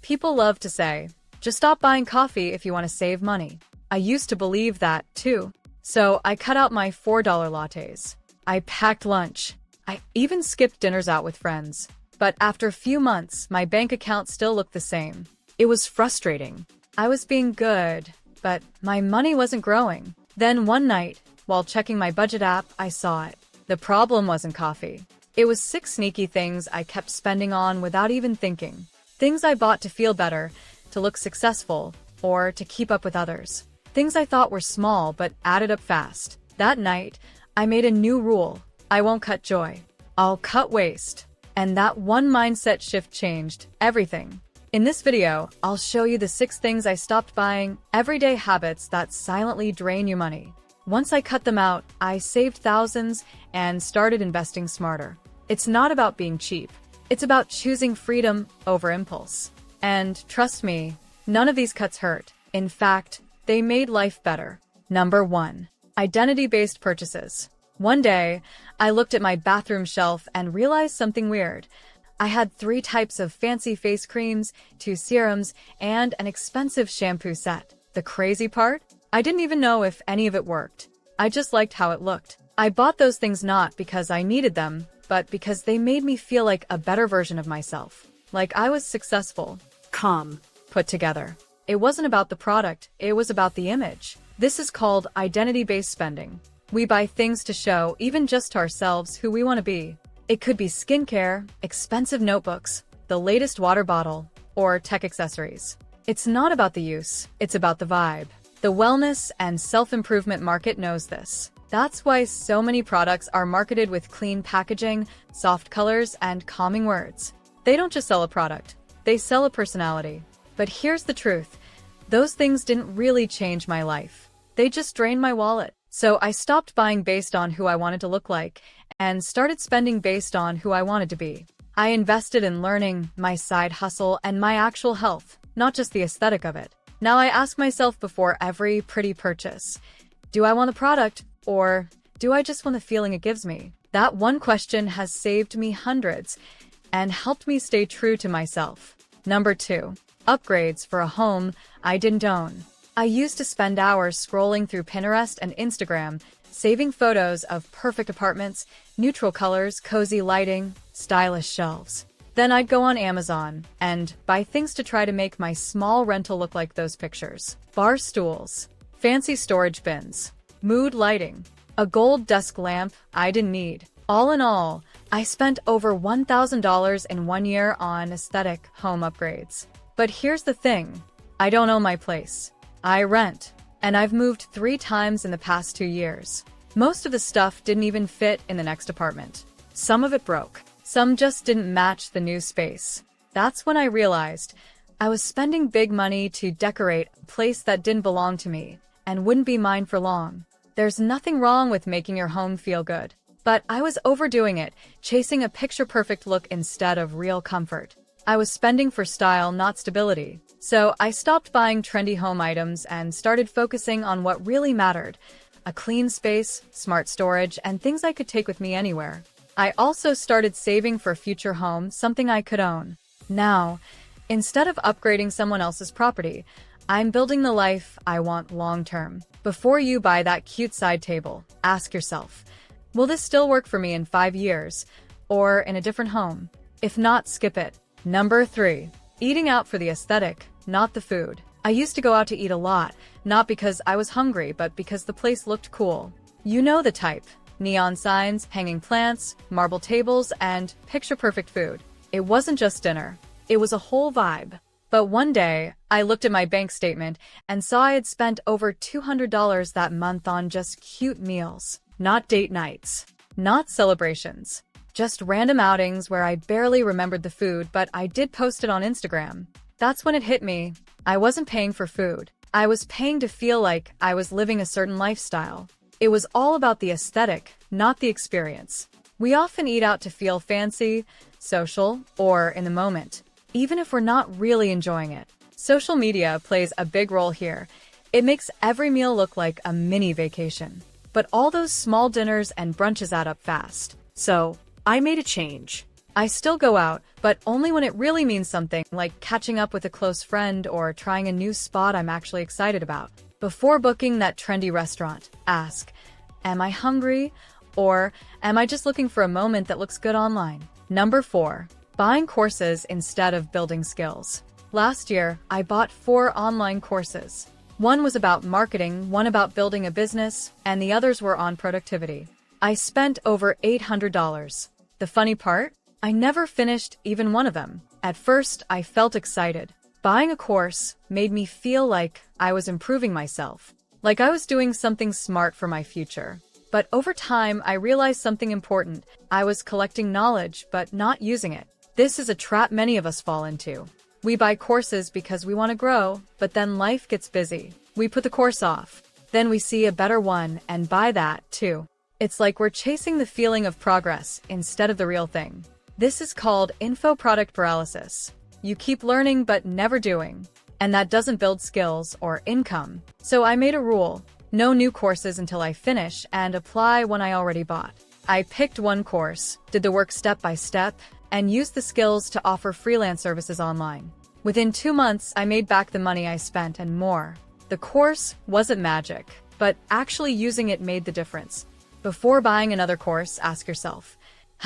People love to say, just stop buying coffee if you want to save money. I used to believe that, too. So I cut out my $4 lattes. I packed lunch. I even skipped dinners out with friends. But after a few months, my bank account still looked the same. It was frustrating. I was being good, but my money wasn't growing. Then one night, while checking my budget app, I saw it. The problem wasn't coffee. It was 6 sneaky things I kept spending on without even thinking. Things I bought to feel better, to look successful, or to keep up with others. Things I thought were small but added up fast. That night, I made a new rule. I won't cut joy. I'll cut waste. And that one mindset shift changed everything. In this video, I'll show you the 6 things I stopped buying, everyday habits that silently drain you money. Once I cut them out, I saved thousands and started investing smarter. It's not about being cheap. It's about choosing freedom over impulse. And trust me, none of these cuts hurt. In fact, they made life better. Number 1. Identity-based purchases. One day, I looked at my bathroom shelf and realized something weird. I had 3 types of fancy face creams, 2 serums, and an expensive shampoo set. The crazy part? I didn't even know if any of it worked. I just liked how it looked. I bought those things not because I needed them, but because they made me feel like a better version of myself. Like I was successful, calm, put together. It wasn't about the product, it was about the image. This is called identity-based spending. We buy things to show, even just to ourselves, who we want to be. It could be skincare, expensive notebooks, the latest water bottle, or tech accessories. It's not about the use, it's about the vibe. The wellness and self-improvement market knows this. That's why so many products are marketed with clean packaging, soft colors, and calming words. They don't just sell a product, they sell a personality. But here's the truth. Those things didn't really change my life. They just drained my wallet. So I stopped buying based on who I wanted to look like and started spending based on who I wanted to be. I invested in learning, my side hustle, and my actual health, not just the aesthetic of it. Now I ask myself before every pretty purchase, do I want the product or do I just want the feeling it gives me? That one question has saved me hundreds and helped me stay true to myself. Number 2. Upgrades for a home I didn't own. I used to spend hours scrolling through Pinterest and Instagram, saving photos of perfect apartments, neutral colors, cozy lighting, stylish shelves. Then I'd go on Amazon and buy things to try to make my small rental look like those pictures. Bar stools, fancy storage bins, mood lighting, a gold desk lamp I didn't need. All in all, I spent over $1,000 in 1 year on aesthetic home upgrades. But here's the thing, I don't own my place. I rent, and I've moved 3 times in the past 2 years. Most of the stuff didn't even fit in the next apartment. Some of it broke. Some just didn't match the new space. That's when I realized I was spending big money to decorate a place that didn't belong to me and wouldn't be mine for long. There's nothing wrong with making your home feel good, but I was overdoing it, chasing a picture-perfect look instead of real comfort. I was spending for style, not stability. So I stopped buying trendy home items and started focusing on what really mattered: a clean space, smart storage, and things I could take with me anywhere. I also started saving for a future home, something I could own. Now, instead of upgrading someone else's property, I'm building the life I want long-term. Before you buy that cute side table, ask yourself, will this still work for me in 5 years or in a different home? If not, skip it. Number 3. Eating out for the aesthetic, not the food. I used to go out to eat a lot, not because I was hungry, but because the place looked cool. You know the type. Neon signs, hanging plants, marble tables, and picture-perfect food. It wasn't just dinner. It was a whole vibe. But one day, I looked at my bank statement and saw I had spent over $200 that month on just cute meals. Not date nights. Not celebrations. Just random outings where I barely remembered the food, but I did post it on Instagram. That's when it hit me. I wasn't paying for food. I was paying to feel like I was living a certain lifestyle. It was all about the aesthetic, not the experience. We often eat out to feel fancy, social, or in the moment, even if we're not really enjoying it. Social media plays a big role here. It makes every meal look like a mini vacation. But all those small dinners and brunches add up fast. So, I made a change. I still go out, but only when it really means something, like catching up with a close friend or trying a new spot I'm actually excited about. Before booking that trendy restaurant, ask, am I hungry? Or am I just looking for a moment that looks good online? Number 4. Buying courses instead of building skills. Last year, I bought 4 online courses. One was about marketing, one about building a business, and the others were on productivity. I spent over $800. The funny part? I never finished even one of them. At first, I felt excited. Buying a course made me feel like I was improving myself, like I was doing something smart for my future. But over time, I realized something important. I was collecting knowledge, but not using it. This is a trap many of us fall into. We buy courses because we want to grow, but then life gets busy. We put the course off. Then we see a better one and buy that, too. It's like we're chasing the feeling of progress instead of the real thing. This is called info product paralysis. You keep learning but never doing, and that doesn't build skills or income. So I made a rule: no new courses until I finish and apply one I already bought. I picked one course, did the work step by step, and used the skills to offer freelance services online. Within 2 months, I made back the money I spent and more. The course wasn't magic, but actually using it made the difference. Before buying another course, ask yourself,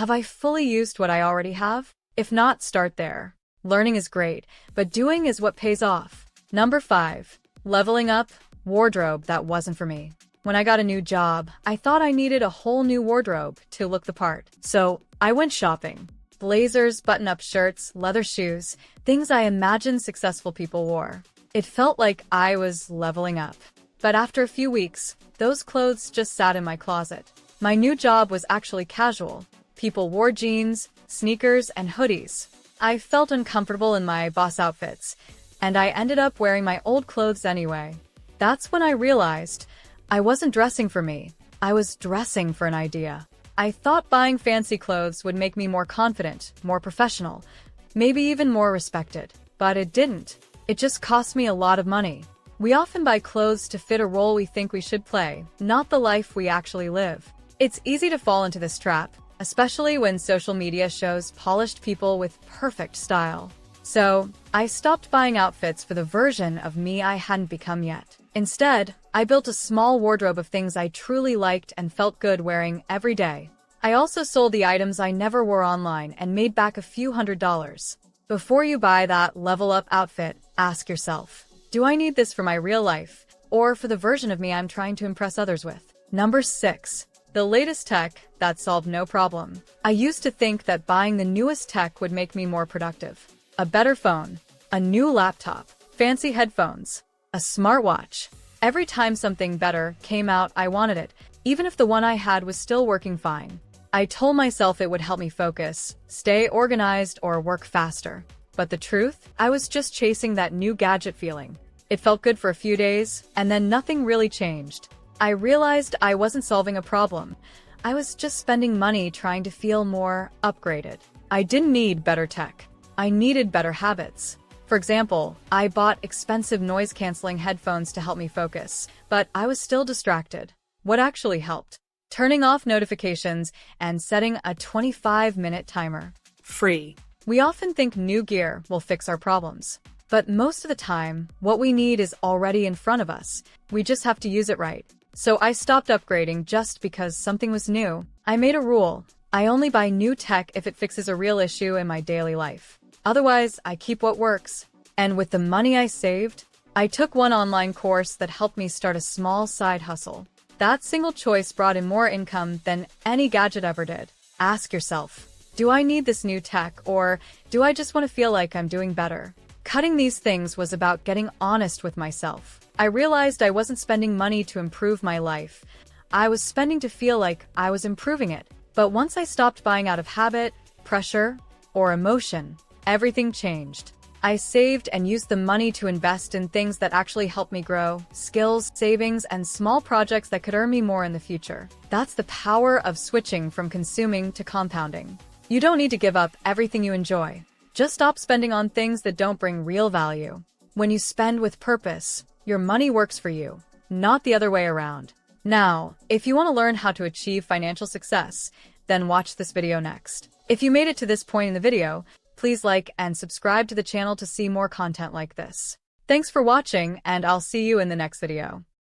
have I fully used what I already have? If not, start there. Learning is great, but doing is what pays off. Number 5. Leveling up. Wardrobe that wasn't for me. When I got a new job, I thought I needed a whole new wardrobe to look the part. So I went shopping. Blazers, button-up shirts, leather shoes, things I imagined successful people wore. It felt like I was leveling up. But after a few weeks, those clothes just sat in my closet. My new job was actually casual. People wore jeans, sneakers, and hoodies. I felt uncomfortable in my boss outfits, and I ended up wearing my old clothes anyway. That's when I realized I wasn't dressing for me. I was dressing for an idea. I thought buying fancy clothes would make me more confident, more professional, maybe even more respected. But it didn't. It just cost me a lot of money. We often buy clothes to fit a role we think we should play, not the life we actually live. It's easy to fall into this trap, especially when social media shows polished people with perfect style. So, I stopped buying outfits for the version of me I hadn't become yet. Instead, I built a small wardrobe of things I truly liked and felt good wearing every day. I also sold the items I never wore online and made back a few $100s. Before you buy that level-up outfit, ask yourself, do I need this for my real life, or for the version of me I'm trying to impress others with? Number 6. The latest tech that solved no problem. I used to think that buying the newest tech would make me more productive. A better phone, a new laptop, fancy headphones, a smartwatch. Every time something better came out, I wanted it, even if the one I had was still working fine. I told myself it would help me focus, stay organized, or work faster. But the truth? I was just chasing that new gadget feeling. It felt good for a few days, and then nothing really changed. I realized I wasn't solving a problem. I was just spending money trying to feel more upgraded. I didn't need better tech. I needed better habits. For example, I bought expensive noise-canceling headphones to help me focus, but I was still distracted. What actually helped? Turning off notifications and setting a 25-minute timer. Free. We often think new gear will fix our problems. But most of the time, what we need is already in front of us. We just have to use it right. So I stopped upgrading just because something was new. I made a rule. I only buy new tech if it fixes a real issue in my daily life. Otherwise, I keep what works. And with the money I saved, I took one online course that helped me start a small side hustle. That single choice brought in more income than any gadget ever did. Ask yourself, do I need this new tech, or do I just want to feel like I'm doing better? Cutting these things was about getting honest with myself. I realized I wasn't spending money to improve my life. I was spending to feel like I was improving it. But once I stopped buying out of habit, pressure, or emotion, everything changed. I saved and used the money to invest in things that actually helped me grow, skills, savings, and small projects that could earn me more in the future. That's the power of switching from consuming to compounding. You don't need to give up everything you enjoy. Just stop spending on things that don't bring real value. When you spend with purpose, your money works for you, not the other way around. Now, if you want to learn how to achieve financial success, then watch this video next. If you made it to this point in the video, please like and subscribe to the channel to see more content like this. Thanks for watching, and I'll see you in the next video.